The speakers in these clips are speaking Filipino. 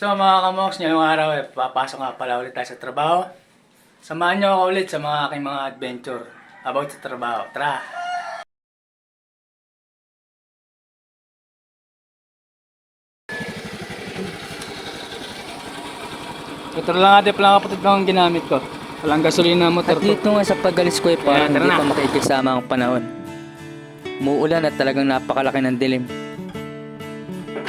So mga kamoks, ngayong araw papasok nga pala ulit tayo sa trabaho. Samahan niyo ako ulit sa mga aking mga adventure about sa trabaho. Tara! Ito lang natin pala kapatid lang ang ginamit ko. Walang gasolina na motor At dito nga sa pagalis ko parang tara hindi na. pa makikisama ang panahon. Muulan at talagang napakalaki ng dilim.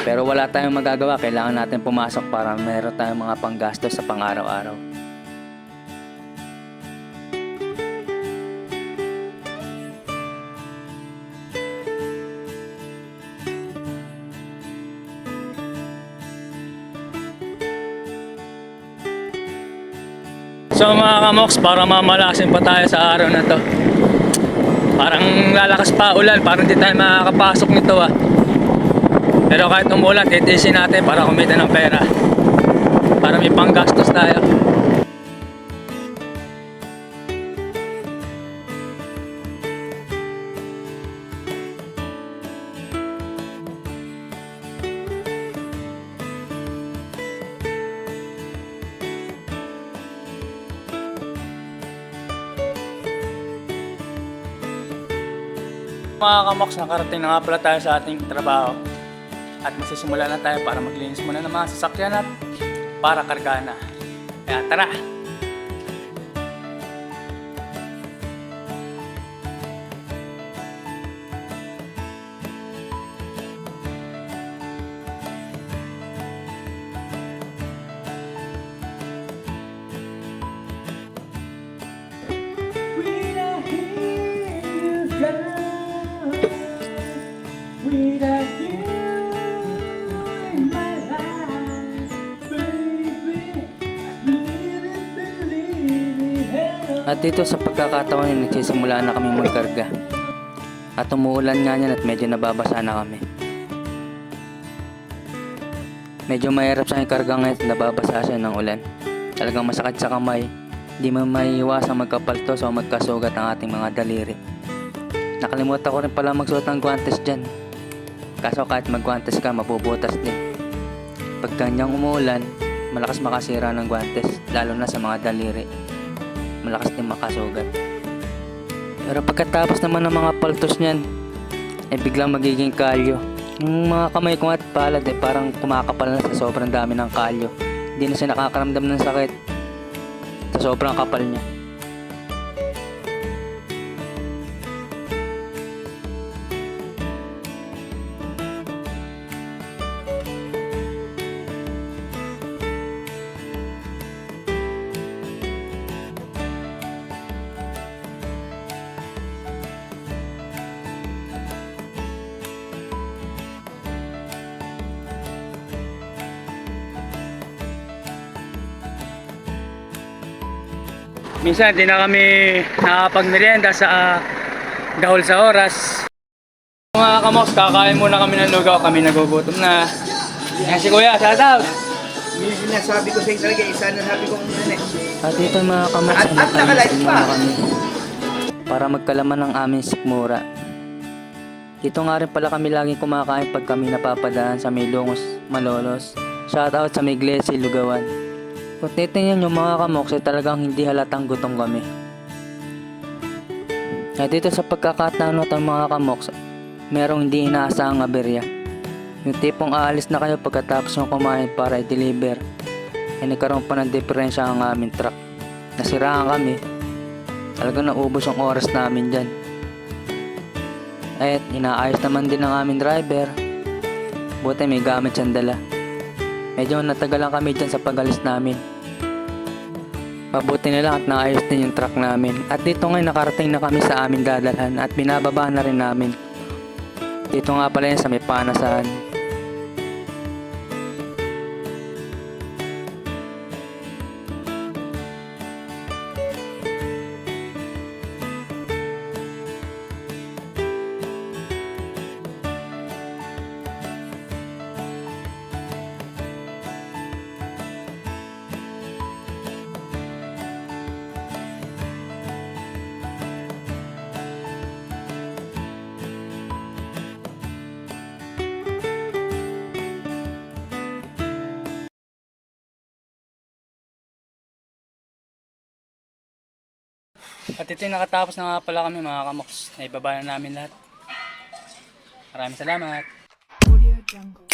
Pero wala tayong magagawa, kailangan natin pumasok para meron tayong mga panggastos sa pang-araw-araw. So mga kamoks, para mamalasin pa tayo sa araw na to. Parang lalakas pa ulan, parang hindi tayo makakapasok nito ah. Pero kahit umulan, titiisin natin para kumita ng pera. Para may panggastos tayo. Mga kamoks, nakarating na nga pala tayo sa ating trabaho. At magsisimula na tayo para maglinis muna ng mga sasakyan at para karga na. Kaya tara! At dito sa pagkakataon yun, nagsisimula na kami magkarga. At umuulan nga yan at medyo nababasa na kami. Medyo mahirap sa karga ngayon at nababasa siya ng ulan. Talagang masakit sa kamay. Di mo maiiwasang magkapaltos o magkasugat ang ating mga daliri. Nakalimutan ko rin pala magsuot ng guantes dyan. Kaso kahit magguantes ka, mabubutas din. Pag ganyang umuulan, malakas makasira ng guantes, lalo na sa mga daliri. Malakas din makasugat. Pero pagkatapos naman ng mga paltos niyan, ay biglang magiging kalyo. Yung mga kamay ko at palad parang kumakapal na sa sobrang dami ng kalyo. Hindi na siya nakakaramdam ng sakit sa sobrang kapal niya. Minsan di na kami nakapagmerienda sa dahol sa oras. Mga kamoks, kakain muna kami ng lugaw. Kami nagugutom na. Yan si Kuya, shout out! Sinasabi ko sa inyo talaga, isa na sabi ko kung eh. At dito mga kamoks, At nakalive pa. kami para magkalaman ng aming sikmura. Dito nga rin pala kami laging kumakain pag kami napapadaan sa may Lungos, Malolos. Shout out sa may Glesi, Lugawan. Kung titingnan yung mga kamoks ay talagang hindi halatang gutom kami. At dito sa pagkakataon ng mga kamoks, merong hindi inaasahang aberya. Yung tipong aalis na kayo pagkatapos ng kumain para i-deliver, ay nagkaroon pa ng diferensya ang aming truck. Nasiraan kami. Talagang naubos ang oras namin dyan. At inaayos naman din ng aming driver. Buti may gamit siyang dala. Medyo natagalan kami dyan sa pagalis namin. Mabuti na lang at naayos din yung truck namin. At dito ngayon nakarating na kami sa aming dadalhan at binababa na rin namin. Dito nga pala yan sa may panasan. At ito yung nakatapos na nga pala kami mga kamoks. Naibaba na namin lahat. Maraming salamat. Audio Jungle.